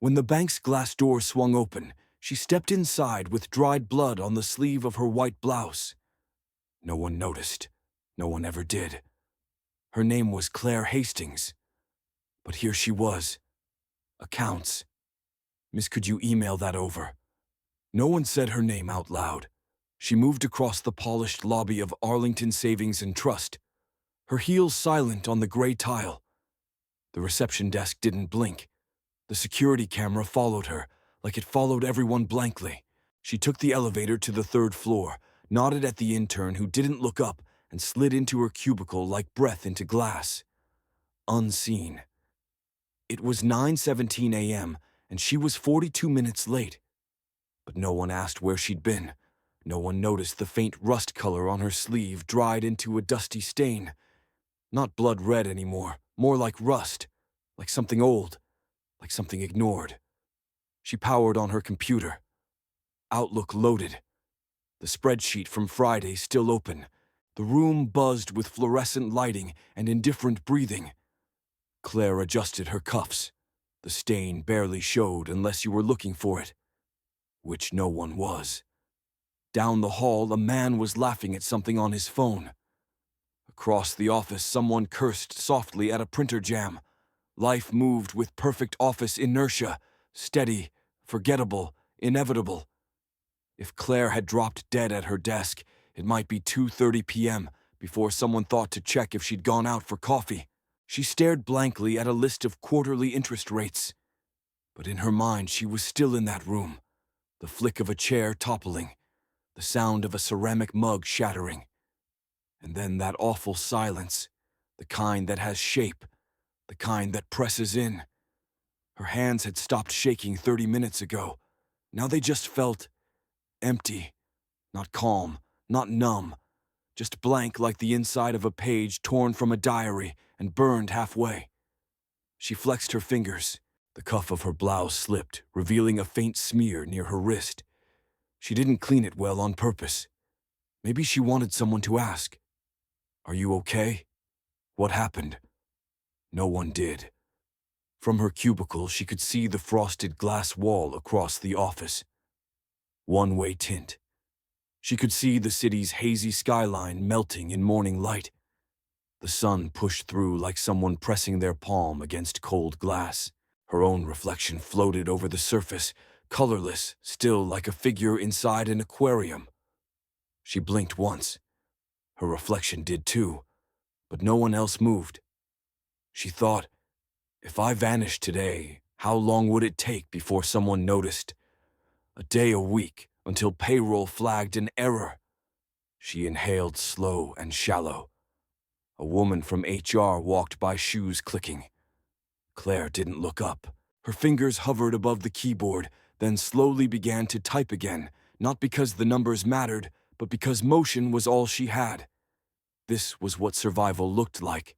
When the bank's glass door swung open, she stepped inside with dried blood on the sleeve of her white blouse. No one noticed. No one ever did. Her name was Claire Hastings. But here she was. Accounts. Miss, could you email that over? No one said her name out loud. She moved across the polished lobby of Arlington Savings and Trust, her heels silent on the gray tile. The reception desk didn't blink. The security camera followed her, like it followed everyone blankly. She took the elevator to the third floor, nodded at the intern who didn't look up, and slid into her cubicle like breath into glass. Unseen. It was 9:17 a.m., and she was 42 minutes late. But no one asked where she'd been. No one noticed the faint rust color on her sleeve dried into a dusty stain. Not blood red anymore, more like rust, like something old, like something ignored. She powered on her computer. Outlook loaded. The spreadsheet from Friday still open. The room buzzed with fluorescent lighting and indifferent breathing. Claire adjusted her cuffs. The stain barely showed unless you were looking for it, which no one was. Down the hall, a man was laughing at something on his phone. Across the office, someone cursed softly at a printer jam. Life moved with perfect office inertia, steady, forgettable, inevitable. If Claire had dropped dead at her desk, it might be 2:30 p.m. before someone thought to check if she'd gone out for coffee. She stared blankly at a list of quarterly interest rates. But in her mind, she was still in that room. The flick of a chair toppling, the sound of a ceramic mug shattering. And then that awful silence, the kind that has shape, the kind that presses in. Her hands had stopped shaking 30 minutes ago. Now they just felt empty, not calm, not numb, just blank like the inside of a page torn from a diary and burned halfway. She flexed her fingers. The cuff of her blouse slipped, revealing a faint smear near her wrist. She didn't clean it well on purpose. Maybe she wanted someone to ask, "Are you okay? What happened?" No one did. From her cubicle, she could see the frosted glass wall across the office. One-way tint. She could see the city's hazy skyline melting in morning light. The sun pushed through like someone pressing their palm against cold glass. Her own reflection floated over the surface, colorless, still like a figure inside an aquarium. She blinked once. Her reflection did too, but no one else moved. She thought, if I vanished today, how long would it take before someone noticed? A day, a week, until payroll flagged an error. She inhaled slow and shallow. A woman from HR walked by, shoes clicking. Claire didn't look up. Her fingers hovered above the keyboard, then slowly began to type again, not because the numbers mattered, but because motion was all she had. This was what survival looked like.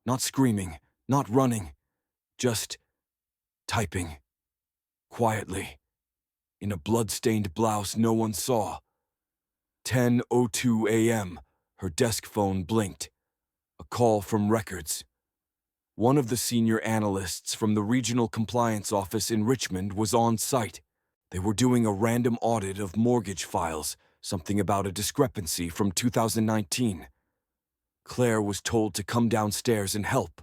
Not screaming, not running, just typing. Quietly. In a blood-stained blouse no one saw. 10:02 a.m. Her desk phone blinked. A call from records. One of the senior analysts from the regional compliance office in Richmond was on site. They were doing a random audit of mortgage files, something about a discrepancy from 2019. Claire was told to come downstairs and help.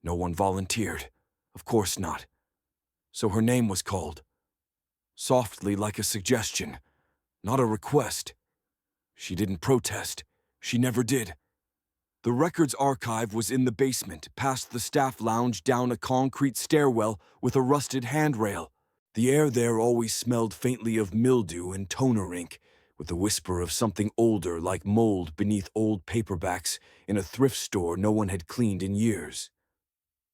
No one volunteered. Of course not. So her name was called. Softly, like a suggestion, not a request. She didn't protest. She never did. The records archive was in the basement, past the staff lounge, down a concrete stairwell with a rusted handrail. The air there always smelled faintly of mildew and toner ink, with a whisper of something older like mold beneath old paperbacks in a thrift store no one had cleaned in years.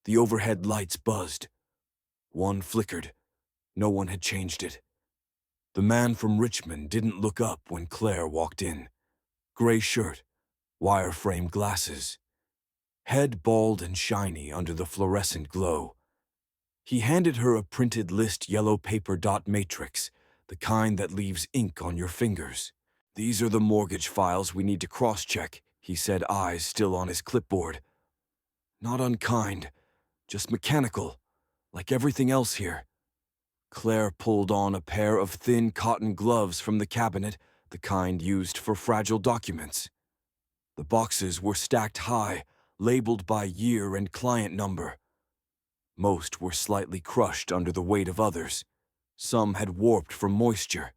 The overhead lights buzzed. One flickered. No one had changed it. The man from Richmond didn't look up when Claire walked in. Gray shirt, wire-frame glasses. Head bald and shiny under the fluorescent glow. He handed her a printed list yellow paper dot matrix, the kind that leaves ink on your fingers. "These are the mortgage files we need to cross-check," he said, eyes still on his clipboard. "Not unkind, just mechanical, like everything else here." Claire pulled on a pair of thin cotton gloves from the cabinet, the kind used for fragile documents. The boxes were stacked high, labeled by year and client number. Most were slightly crushed under the weight of others. Some had warped from moisture.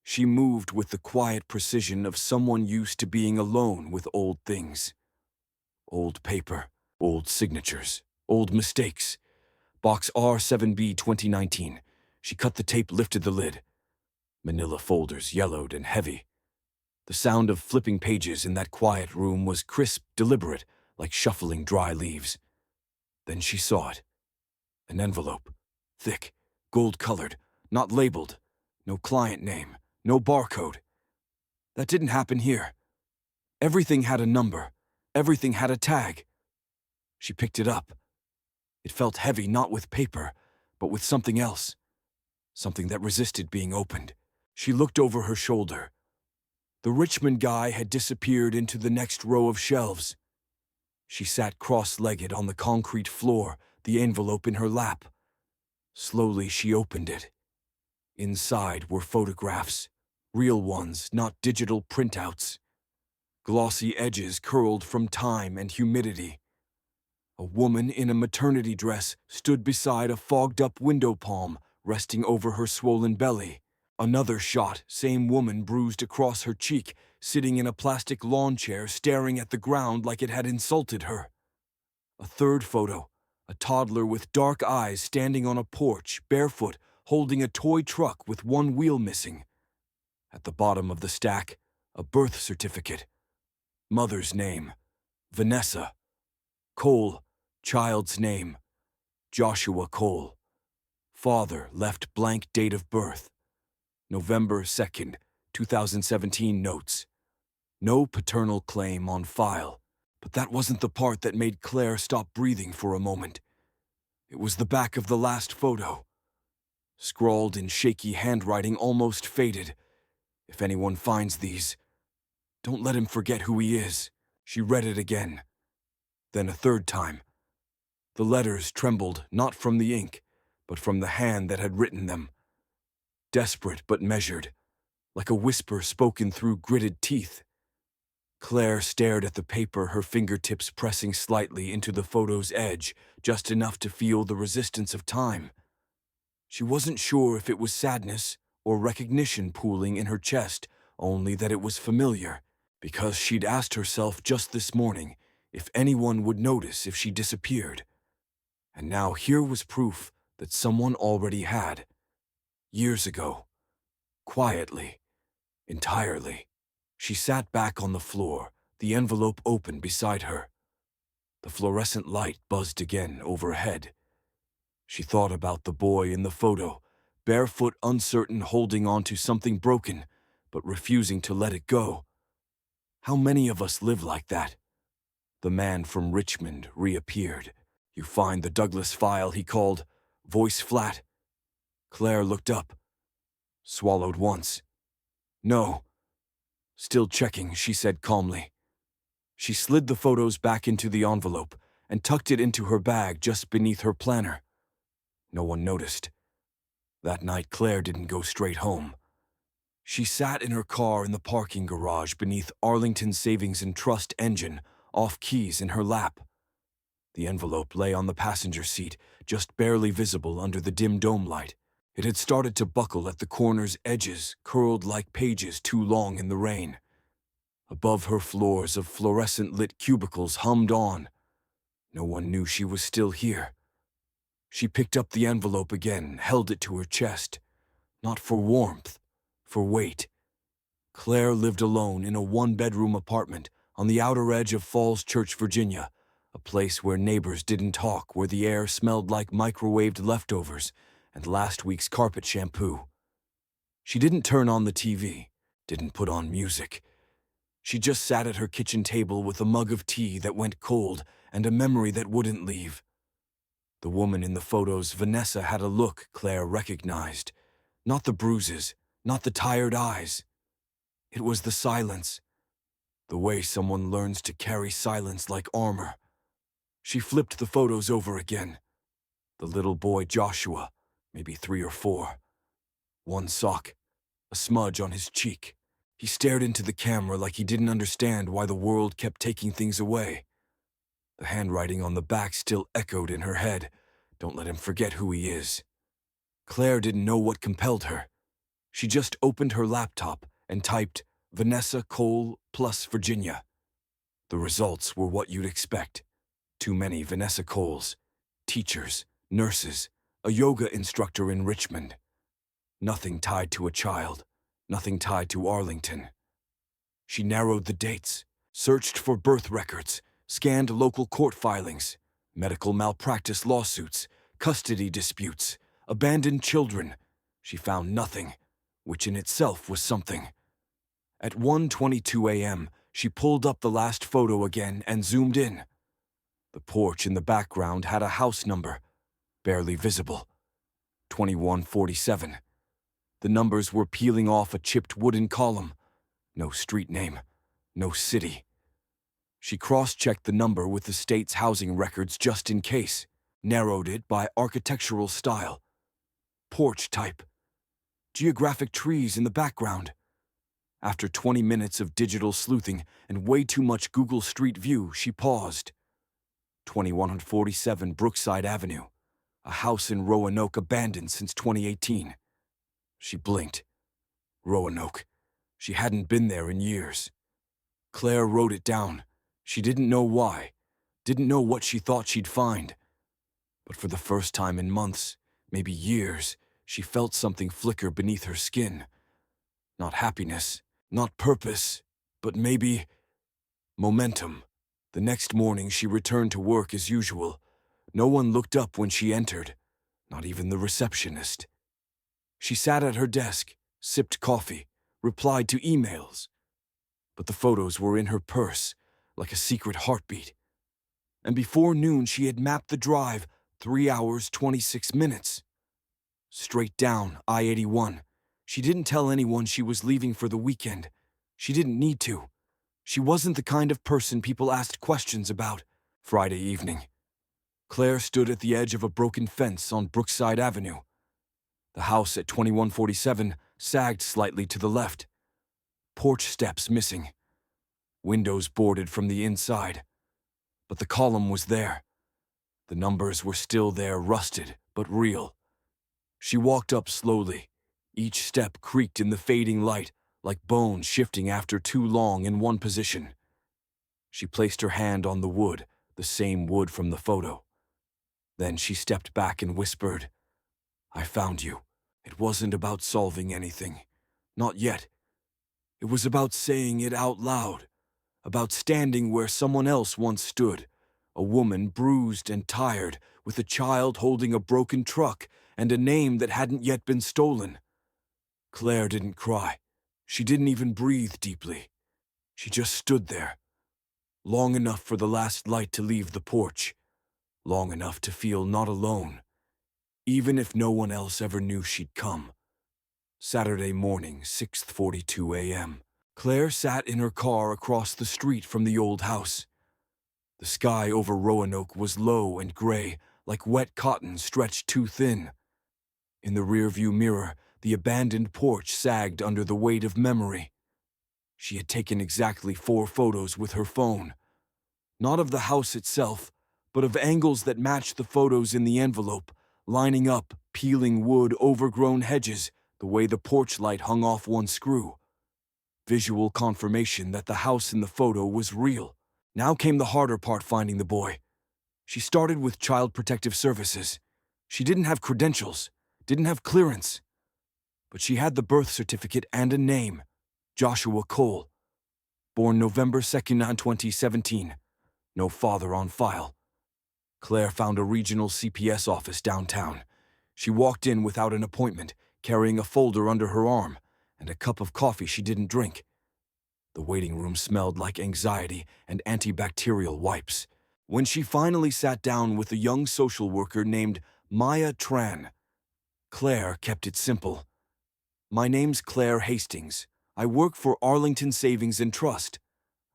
She moved with the quiet precision of someone used to being alone with old things. Old paper, old signatures, old mistakes. Box R7B 2019. She cut the tape, lifted the lid. Manila folders yellowed and heavy. The sound of flipping pages in that quiet room was crisp, deliberate, like shuffling dry leaves. Then she saw it. An envelope. Thick, gold-colored, not labeled. No client name, no barcode. That didn't happen here. Everything had a number. Everything had a tag. She picked it up. It felt heavy, not with paper, but with something else. Something that resisted being opened. She looked over her shoulder. The Richmond guy had disappeared into the next row of shelves. She sat cross-legged on the concrete floor, the envelope in her lap. Slowly she opened it. Inside were photographs, real ones, not digital printouts. Glossy edges curled from time and humidity. A woman in a maternity dress stood beside a fogged-up window palm, resting over her swollen belly. Another shot, same woman bruised across her cheek, sitting in a plastic lawn chair staring at the ground like it had insulted her. A third photo, a toddler with dark eyes standing on a porch, barefoot, holding a toy truck with one wheel missing. At the bottom of the stack, a birth certificate. Mother's name, Vanessa. Cole, child's name, Joshua Cole. Father left blank date of birth. November 2nd, 2017 notes. No paternal claim on file. But that wasn't the part that made Claire stop breathing for a moment. It was the back of the last photo. Scrawled in shaky handwriting, almost faded. If anyone finds these, don't let him forget who he is. She read it again. Then a third time. The letters trembled not from the ink, but from the hand that had written them. Desperate but measured, like a whisper spoken through gritted teeth. Claire stared at the paper, her fingertips pressing slightly into the photo's edge, just enough to feel the resistance of time. She wasn't sure if it was sadness or recognition pooling in her chest, only that it was familiar, because she'd asked herself just this morning if anyone would notice if she disappeared. And now here was proof that someone already had. Years ago. Quietly. Entirely. She sat back on the floor, the envelope open beside her. The fluorescent light buzzed again overhead. She thought about the boy in the photo, barefoot, uncertain, holding on to something broken, but refusing to let it go. How many of us live like that? The man from Richmond reappeared. You find the Douglas file, he called, voice flat. Claire looked up. Swallowed once. No. Still checking, she said calmly. She slid the photos back into the envelope and tucked it into her bag just beneath her planner. No one noticed. That night, Claire didn't go straight home. She sat in her car in the parking garage beneath Arlington Savings and Trust engine, off keys in her lap. The envelope lay on the passenger seat, just barely visible under the dim dome light. It had started to buckle at the corner's edges, curled like pages too long in the rain. Above her, floors of fluorescent-lit cubicles hummed on. No one knew she was still here. She picked up the envelope again, held it to her chest. Not for warmth, for weight. Claire lived alone in a one-bedroom apartment on the outer edge of Falls Church, Virginia, a place where neighbors didn't talk, where the air smelled like microwaved leftovers and last week's carpet shampoo. She didn't turn on the TV, didn't put on music. She just sat at her kitchen table with a mug of tea that went cold and a memory that wouldn't leave. The woman in the photos, Vanessa, had a look Claire recognized. Not the bruises, not the tired eyes. It was the silence. The way someone learns to carry silence like armor. She flipped the photos over again. The little boy Joshua, maybe 3 or 4. One sock, a smudge on his cheek. He stared into the camera like he didn't understand why the world kept taking things away. The handwriting on the back still echoed in her head. Don't let him forget who he is. Claire didn't know what compelled her. She just opened her laptop and typed Vanessa Cole plus Virginia. The results were what you'd expect. Too many Vanessa Coles. Teachers, nurses, a yoga instructor in Richmond. Nothing tied to a child. Nothing tied to Arlington. She narrowed the dates, searched for birth records, scanned local court filings, medical malpractice lawsuits, custody disputes, abandoned children. She found nothing, which in itself was something. At 1:22 a.m., she pulled up the last photo again and zoomed in. The porch in the background had a house number, barely visible. 2147. The numbers were peeling off a chipped wooden column. No street name, no city. She cross-checked the number with the state's housing records just in case, narrowed it by architectural style. Porch type. Geographic trees in the background. After 20 minutes of digital sleuthing and way too much Google Street View, she paused. 2147 Brookside Avenue, a house in Roanoke abandoned since 2018. She blinked. Roanoke. She hadn't been there in years. Claire wrote it down. She didn't know why, didn't know what she thought she'd find. But for the first time in months, maybe years, she felt something flicker beneath her skin. Not happiness, not purpose, but maybe momentum. The next morning she returned to work as usual. No one looked up when she entered, not even the receptionist. She sat at her desk, sipped coffee, replied to emails. But the photos were in her purse, like a secret heartbeat. And before noon she had mapped the drive, 3 hours, 26 minutes. Straight down I-81. She didn't tell anyone she was leaving for the weekend. She didn't need to. She wasn't the kind of person people asked questions about. Friday evening. Claire stood at the edge of a broken fence on Brookside Avenue. The house at 2147 sagged slightly to the left. Porch steps missing. Windows boarded from the inside. But the column was there. The numbers were still there, rusted, but real. She walked up slowly. Each step creaked in the fading light, like bones shifting after too long in one position. She placed her hand on the wood, the same wood from the photo. Then she stepped back and whispered, "I found you." It wasn't about solving anything. Not yet. It was about saying it out loud. About standing where someone else once stood. A woman bruised and tired, with a child holding a broken truck and a name that hadn't yet been stolen. Claire didn't cry. She didn't even breathe deeply. She just stood there. Long enough for the last light to leave the porch. Long enough to feel not alone. Even if no one else ever knew she'd come. Saturday morning, 6:42 a.m. Claire sat in her car across the street from the old house. The sky over Roanoke was low and gray, like wet cotton stretched too thin. In the rearview mirror, the abandoned porch sagged under the weight of memory. She had taken exactly 4 photos with her phone. Not of the house itself, but of angles that matched the photos in the envelope, lining up, peeling wood, overgrown hedges, the way the porch light hung off one screw. Visual confirmation that the house in the photo was real. Now came the harder part, finding the boy. She started with Child Protective Services. She didn't have credentials, didn't have clearance. But she had the birth certificate and a name, Joshua Cole. Born November 2nd, 2017. No father on file. Claire found a regional CPS office downtown. She walked in without an appointment, carrying a folder under her arm and a cup of coffee she didn't drink. The waiting room smelled like anxiety and antibacterial wipes. When she finally sat down with a young social worker named Maya Tran, Claire kept it simple. "My name's Claire Hastings. I work for Arlington Savings and Trust.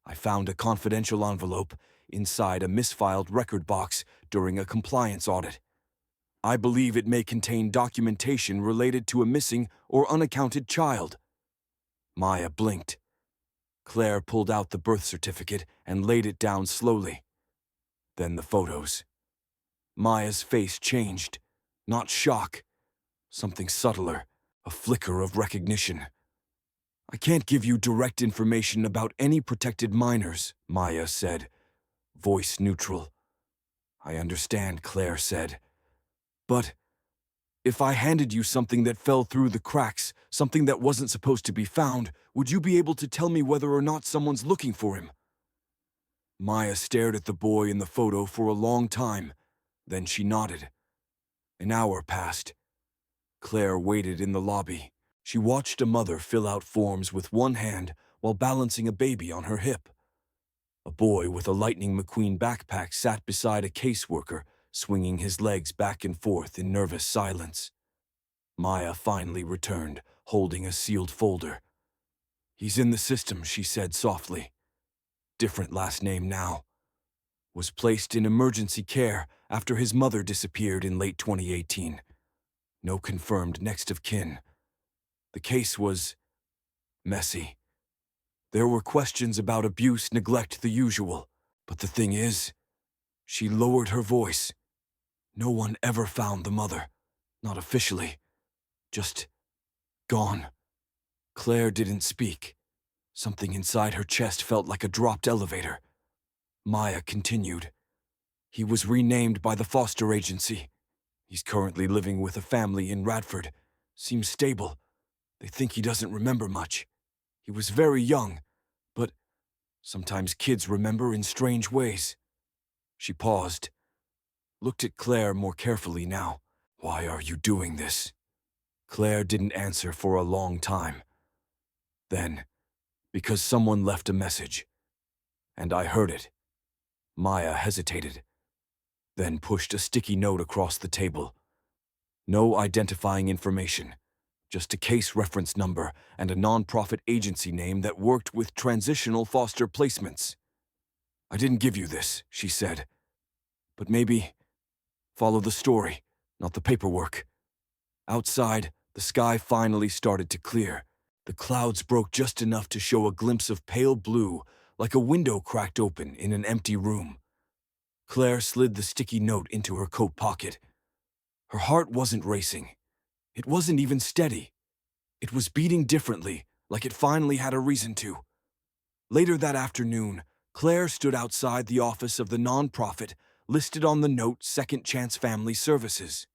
I found a confidential envelope inside a misfiled record box during a compliance audit. I believe it may contain documentation related to a missing or unaccounted child. Maya blinked. Claire pulled out the birth certificate and laid it down slowly. Then the photos. Maya's face changed. Not shock. Something subtler. A flicker of recognition. I can't give you direct information about any protected minors, Maya said, voice neutral. I understand, Claire said. But if I handed you something that fell through the cracks, something that wasn't supposed to be found, would you be able to tell me whether or not someone's looking for him? Maya stared at the boy in the photo for a long time. Then she nodded. An hour passed. Claire waited in the lobby. She watched a mother fill out forms with one hand while balancing a baby on her hip. A boy with a Lightning McQueen backpack sat beside a caseworker, swinging his legs back and forth in nervous silence. Maya finally returned, holding a sealed folder. He's in the system, she said softly. Different last name now. Was placed in emergency care after his mother disappeared in late 2018. No confirmed next of kin. The case was messy. There were questions about abuse, neglect, the usual. But the thing is, she lowered her voice. No one ever found the mother. Not officially. Just gone. Claire didn't speak. Something inside her chest felt like a dropped elevator. Maya continued. He was renamed by the foster agency. He's currently living with a family in Radford. Seems stable. They think he doesn't remember much. He was very young, but sometimes kids remember in strange ways. She paused, looked at Claire more carefully now. Why are you doing this? Claire didn't answer for a long time. Then, because someone left a message, and I heard it. Maya hesitated, then pushed a sticky note across the table. No identifying information, just a case reference number and a non-profit agency name that worked with transitional foster placements. I didn't give you this, she said. But maybe follow the story, not the paperwork. Outside, the sky finally started to clear. The clouds broke just enough to show a glimpse of pale blue, like a window cracked open in an empty room. Claire slid the sticky note into her coat pocket. Her heart wasn't racing. It wasn't even steady. It was beating differently, like it finally had a reason to. Later that afternoon, Claire stood outside the office of the nonprofit, listed on the note Second Chance Family Services.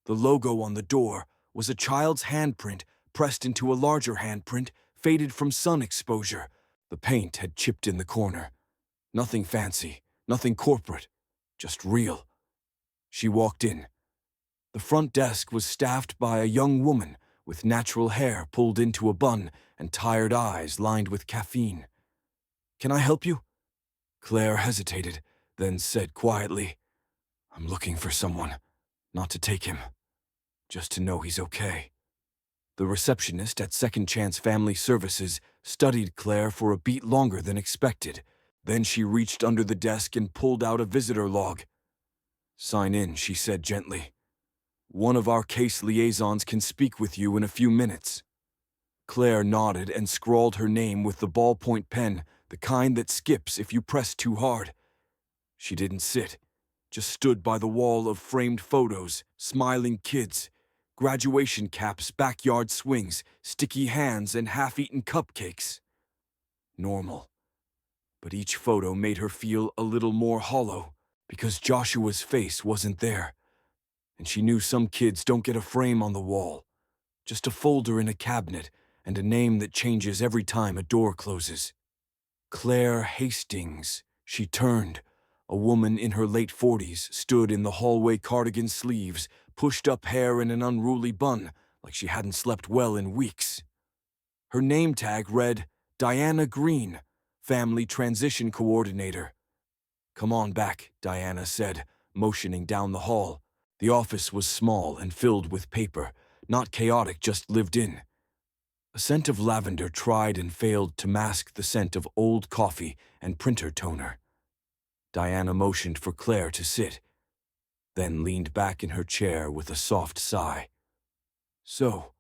The logo on the door was a child's handprint pressed into a larger handprint, faded from sun exposure. The paint had chipped in the corner. Nothing fancy, nothing corporate, just real. She walked in. The front desk was staffed by a young woman with natural hair pulled into a bun and tired eyes lined with caffeine. Can I help you? Claire hesitated, then said quietly, I'm looking for someone, not to take him, just to know he's okay. The receptionist at Second Chance Family Services studied Claire for a beat longer than expected. Then she reached under the desk and pulled out a visitor log. Sign in, she said gently. One of our case liaisons can speak with you in a few minutes. Claire nodded and scrawled her name with the ballpoint pen, the kind that skips if you press too hard. She didn't sit, just stood by the wall of framed photos, smiling kids, graduation caps, backyard swings, sticky hands, and half-eaten cupcakes. Normal. But each photo made her feel a little more hollow, because Joshua's face wasn't there. And she knew some kids don't get a frame on the wall, just a folder in a cabinet and a name that changes every time a door closes. Claire Hastings. She turned. A woman in her late 40s stood in the hallway, cardigan sleeves, pushed up hair in an unruly bun, like she hadn't slept well in weeks. Her name tag read, Diana Green, Family Transition Coordinator. Come on back, Diana said, motioning down the hall. The office was small and filled with paper, not chaotic, just lived in. A scent of lavender tried and failed to mask the scent of old coffee and printer toner. Diana motioned for Claire to sit. then leaned back in her chair with a soft sigh. So,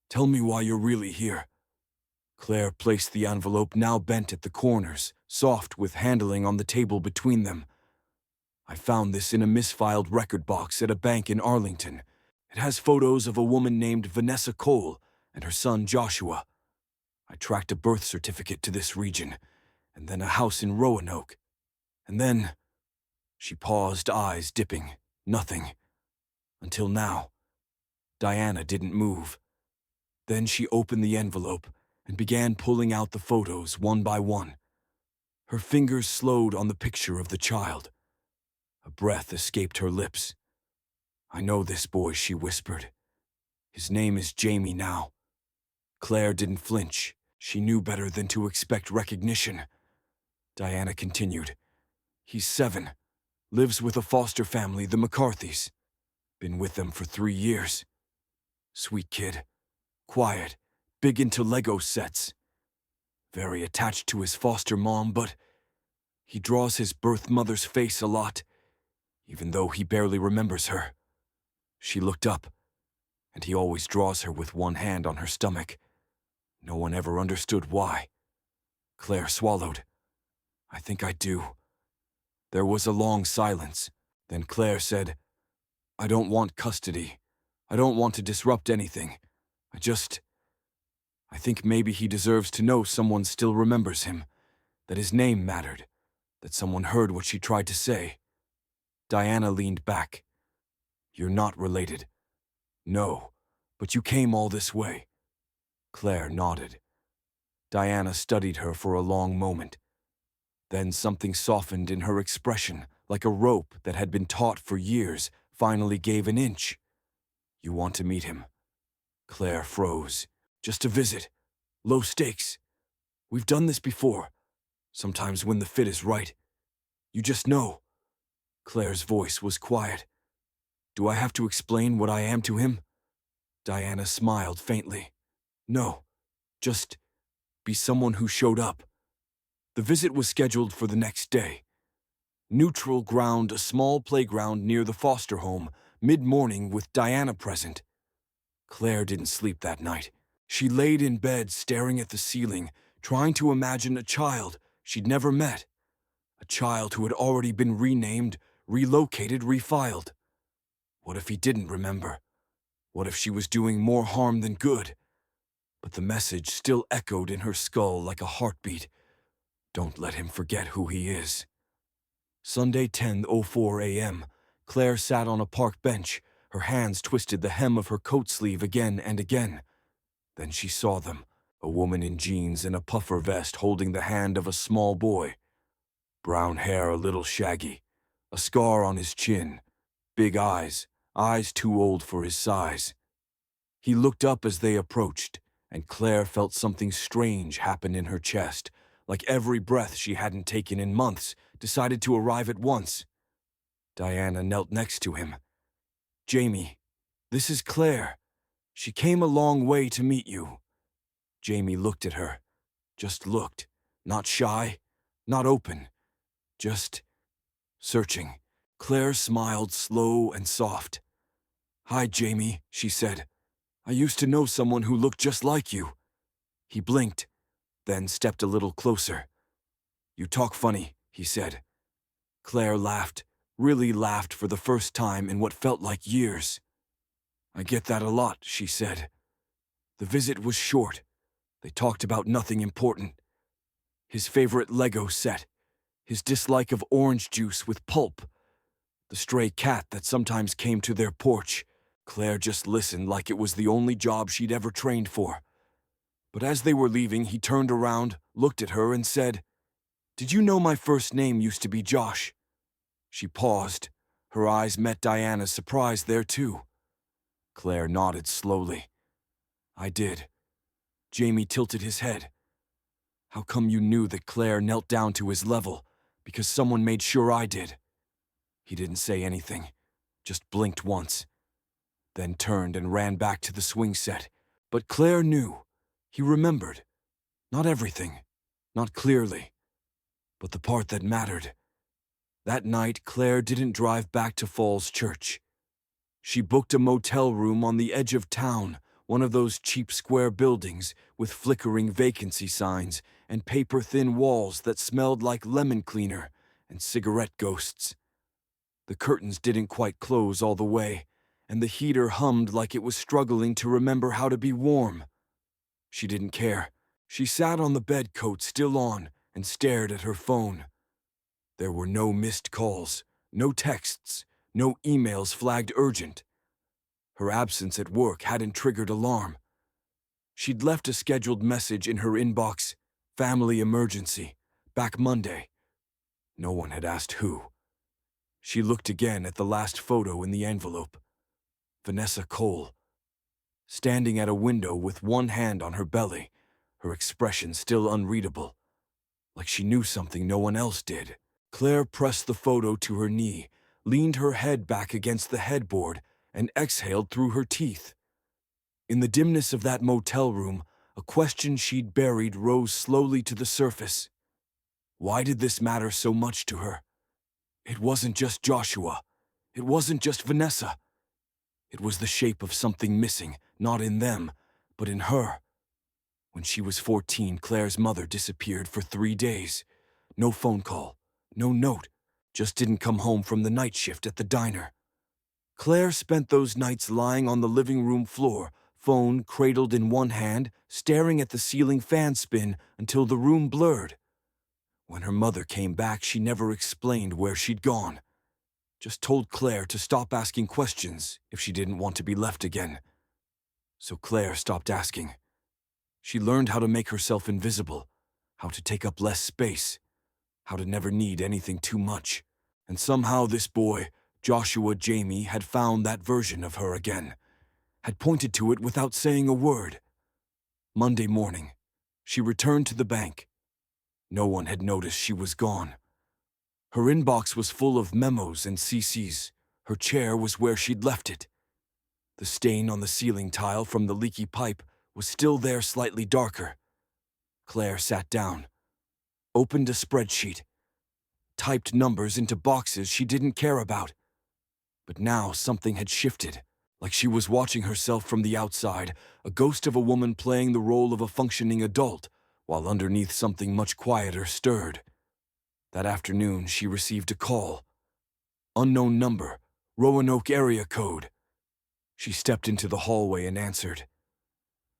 tell me why you're really here. Claire placed the envelope, now bent at the corners, soft with handling, on the table between them. I found this in a misfiled record box at a bank in Arlington. It has photos of a woman named Vanessa Cole and her son Joshua. I tracked a birth certificate to this region, and then a house in Roanoke. And then, she paused, eyes dipping. Nothing. Until now. Diana didn't move. Then she opened the envelope and began pulling out the photos one by one. Her fingers slowed on the picture of the child. A breath escaped her lips. I know this boy, she whispered. His name is Jamie now. Claire didn't flinch. She knew better than to expect recognition. Diana continued. He's 7. Lives with a foster family, the McCarthys. Been with them for 3 years. Sweet kid. Quiet. Big into Lego sets. Very attached to his foster mom, but he draws his birth mother's face a lot, even though he barely remembers her. She looked up, and he always draws her with one hand on her stomach. No one ever understood why. Claire swallowed. I think I do. There was a long silence. Then Claire said, I don't want custody. I don't want to disrupt anything. I think maybe he deserves to know someone still remembers him, that his name mattered, that someone heard what she tried to say. Diana leaned back. You're not related. No, but you came all this way. Claire nodded. Diana studied her for a long moment. Then something softened in her expression, like a rope that had been taut for years, finally gave an inch. You want to meet him? Claire froze. Just a visit. Low stakes. We've done this before. Sometimes when the fit is right. You just know. Claire's voice was quiet. Do I have to explain what I am to him? Diana smiled faintly. No. Just be someone who showed up. The visit was scheduled for the next day. Neutral ground, a small playground near the foster home, mid-morning with Diana present. Claire didn't sleep that night. She laid in bed staring at the ceiling, trying to imagine a child she'd never met. A child who had already been renamed, relocated, refiled. What if he didn't remember? What if she was doing more harm than good? But the message still echoed in her skull like a heartbeat. Don't let him forget who he is. Sunday, 10:04 a.m. Claire sat on a park bench. Her hands twisted the hem of her coat sleeve again and again. Then she saw them, a woman in jeans and a puffer vest holding the hand of a small boy. Brown hair a little shaggy, a scar on his chin, big eyes too old for his size. He looked up as they approached, and Claire felt something strange happen in her chest, like every breath she hadn't taken in months decided to arrive at once. Diana knelt next to him. Jamie, this is Claire. She came a long way to meet you. Jamie looked at her. Just looked. Not shy, not open. Just searching. Claire smiled slow and soft. Hi, Jamie, she said. I used to know someone who looked just like you. He blinked, then stepped a little closer. You talk funny, he said. Claire laughed, really laughed for the first time in what felt like years. I get that a lot, she said. The visit was short. They talked about nothing important. His favorite Lego set, his dislike of orange juice with pulp, the stray cat that sometimes came to their porch. Claire just listened like it was the only job she'd ever trained for. But as they were leaving, he turned around, looked at her, and said, Did you know my first name used to be Josh? She paused. Her eyes met Diana's, surprise there too. Claire nodded slowly. I did. Jamie tilted his head. How come you knew that Claire knelt down to his level? Because someone made sure I did. He didn't say anything, just blinked once, then turned and ran back to the swing set. But Claire knew. He remembered. Not everything, not clearly, but the part that mattered. That night, Claire didn't drive back to Falls Church. She booked a motel room on the edge of town, one of those cheap square buildings with flickering vacancy signs and paper-thin walls that smelled like lemon cleaner and cigarette ghosts. The curtains didn't quite close all the way, and the heater hummed like it was struggling to remember how to be warm. She didn't care. She sat on the bed, coat still on, and stared at her phone. There were no missed calls, no texts, no emails flagged urgent. Her absence at work hadn't triggered alarm. She'd left a scheduled message in her inbox, family emergency, back Monday. No one had asked who. She looked again at the last photo in the envelope. Vanessa Cole, standing at a window with one hand on her belly, her expression still unreadable, like she knew something no one else did. Claire pressed the photo to her knee, leaned her head back against the headboard, and exhaled through her teeth. In the dimness of that motel room, a question she'd buried rose slowly to the surface. Why did this matter so much to her? It wasn't just Joshua. It wasn't just Vanessa. It was the shape of something missing, not in them, but in her. When she was 14, Claire's mother disappeared for 3 days. No phone call, no note, just didn't come home from the night shift at the diner. Claire spent those nights lying on the living room floor, phone cradled in one hand, staring at the ceiling fan spin until the room blurred. When her mother came back, she never explained where she'd gone. Just told Claire to stop asking questions if she didn't want to be left again. So Claire stopped asking. She learned how to make herself invisible, how to take up less space, how to never need anything too much. And somehow this boy, Joshua Jamie, had found that version of her again, had pointed to it without saying a word. Monday morning, she returned to the bank. No one had noticed she was gone. Her inbox was full of memos and CCs. Her chair was where she'd left it. The stain on the ceiling tile from the leaky pipe was still there, slightly darker. Claire sat down, opened a spreadsheet, typed numbers into boxes she didn't care about. But now something had shifted, like she was watching herself from the outside, a ghost of a woman playing the role of a functioning adult, while underneath something much quieter stirred. That afternoon, she received a call. Unknown number, Roanoke area code. She stepped into the hallway and answered.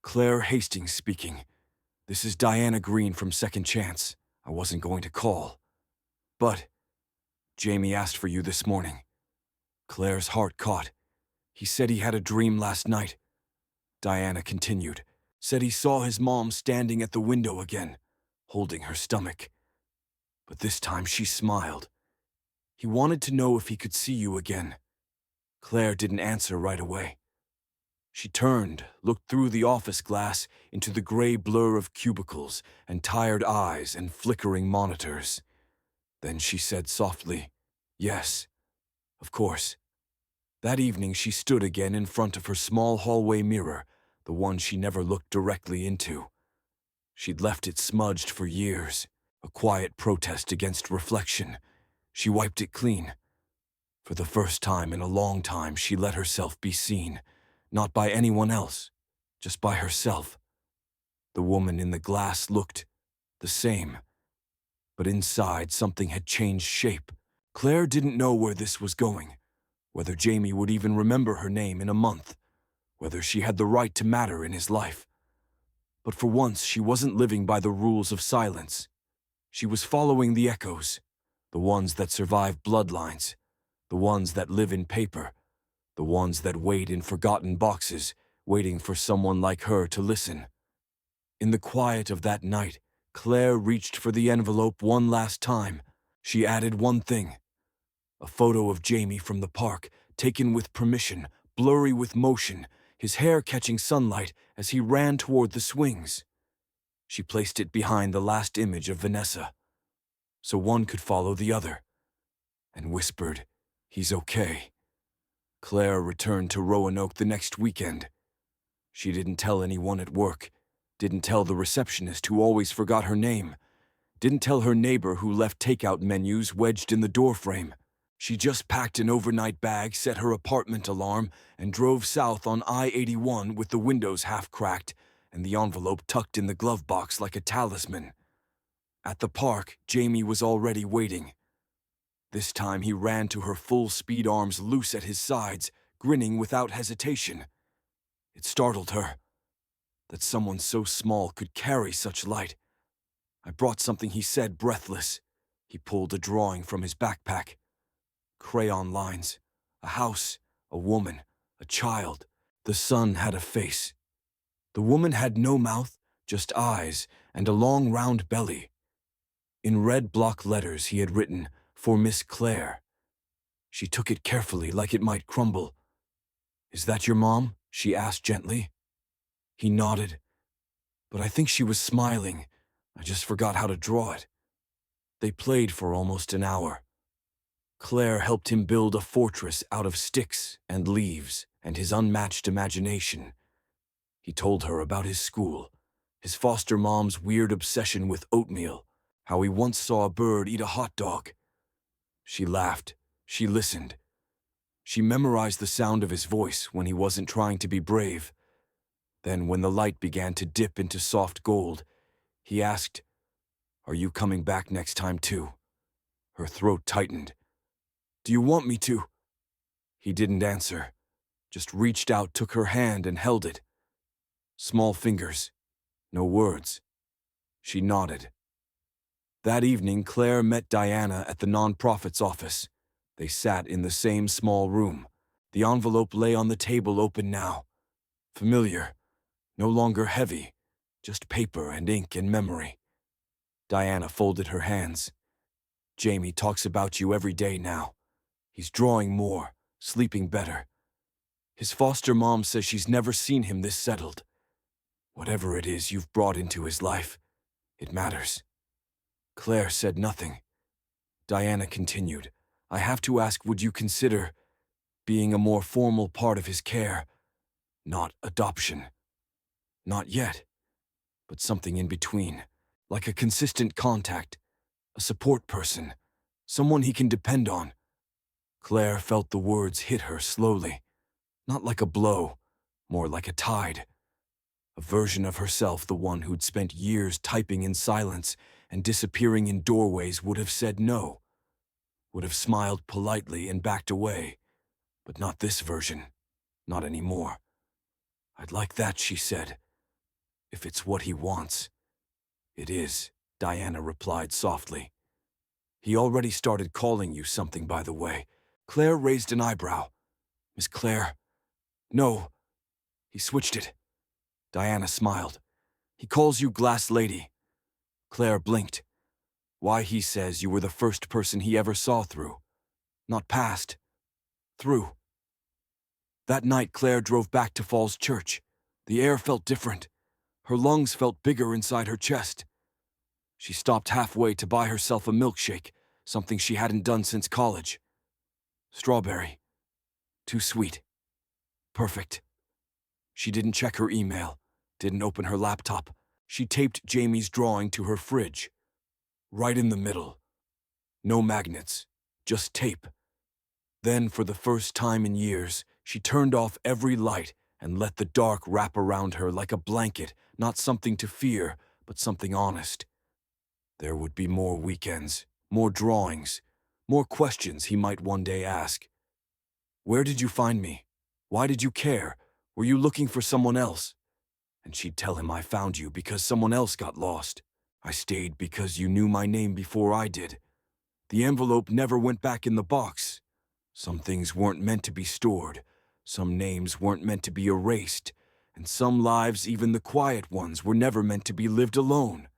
Claire Hastings speaking. This is Diana Green from Second Chance. I wasn't going to call. But Jamie asked for you this morning. Claire's heart caught. He said he had a dream last night. Diana continued. Said he saw his mom standing at the window again, holding her stomach. But this time she smiled. He wanted to know if he could see you again. Claire didn't answer right away. She turned, looked through the office glass into the gray blur of cubicles and tired eyes and flickering monitors. Then she said softly, yes, of course. That evening she stood again in front of her small hallway mirror, the one she never looked directly into. She'd left it smudged for years, a quiet protest against reflection. She wiped it clean. For the first time in a long time, she let herself be seen, not by anyone else, just by herself. The woman in the glass looked the same, but inside something had changed shape. Claire didn't know where this was going, whether Jamie would even remember her name in a month, whether she had the right to matter in his life. But for once, she wasn't living by the rules of silence. She was following the echoes, the ones that survive bloodlines, the ones that live in paper, the ones that wait in forgotten boxes, waiting for someone like her to listen. In the quiet of that night, Claire reached for the envelope one last time. She added one thing: a photo of Jamie from the park, taken with permission, blurry with motion, his hair catching sunlight as he ran toward the swings. She placed it behind the last image of Vanessa, so one could follow the other, and whispered, "He's okay." Claire returned to Roanoke the next weekend. She didn't tell anyone at work, didn't tell the receptionist who always forgot her name, Didn't tell her neighbor who left takeout menus wedged in the doorframe. She just packed an overnight bag, set her apartment alarm, and drove south on I-81 with the windows half cracked and the envelope tucked in the glove box like a talisman. At the park, Jamie was already waiting. This time he ran to her, full speed, arms loose at his sides, grinning without hesitation. It startled her that someone so small could carry such light. "I brought something," he said, breathless. He pulled a drawing from his backpack. Crayon lines. A house, a woman, a child. The son had a face. The woman had no mouth, just eyes and a long round belly. In red block letters he had written, "For Miss Claire." She took it carefully, like it might crumble. "Is that your mom?" she asked gently. He nodded. "But I think she was smiling. I just forgot how to draw it." They played for almost an hour. Claire helped him build a fortress out of sticks and leaves and his unmatched imagination. He told her about his school, his foster mom's weird obsession with oatmeal, how he once saw a bird eat a hot dog. She laughed. She listened. She memorized the sound of his voice when he wasn't trying to be brave. Then, when the light began to dip into soft gold, he asked, "Are you coming back next time too?" Her throat tightened. "Do you want me to?" He didn't answer, just reached out, took her hand and held it. Small fingers, no words. She nodded. That evening, Claire met Diana at the nonprofit's office. They sat in the same small room. The envelope lay on the table, open now. Familiar, no longer heavy, just paper and ink and memory. Diana folded her hands. "Jamie talks about you every day now. He's drawing more, sleeping better. His foster mom says she's never seen him this settled. Whatever it is you've brought into his life, it matters." Claire said nothing. Diana continued, "I have to ask, would you consider being a more formal part of his care? Not adoption. Not yet, but something in between, like a consistent contact, a support person, someone he can depend on." Claire felt the words hit her slowly, not like a blow, more like a tide. A version of herself, the one who'd spent years typing in silence and disappearing in doorways, would have said no, would have smiled politely and backed away. But not this version, not anymore. "I'd like that," she said. "If it's what he wants." "It is," Diana replied softly. "He already started calling you something, by the way." Claire raised an eyebrow. "Miss Claire?" "No." He switched it. Diana smiled. "He calls you Glass Lady." Claire blinked. "Why, he says you were the first person he ever saw through. Not past. Through." That night, Claire drove back to Falls Church. The air felt different. Her lungs felt bigger inside her chest. She stopped halfway to buy herself a milkshake, something she hadn't done since college. Strawberry. Too sweet. Perfect. She didn't check her email, didn't open her laptop. She taped Jamie's drawing to her fridge. Right in the middle. No magnets, just tape. Then, for the first time in years, she turned off every light and let the dark wrap around her like a blanket, not something to fear, but something honest. There would be more weekends, more drawings, more questions he might one day ask. "Where did you find me? Why did you care? Were you looking for someone else?" And she'd tell him, "I found you because someone else got lost. I stayed because you knew my name before I did." The envelope never went back in the box. Some things weren't meant to be stored. Some names weren't meant to be erased. And some lives, even the quiet ones, were never meant to be lived alone.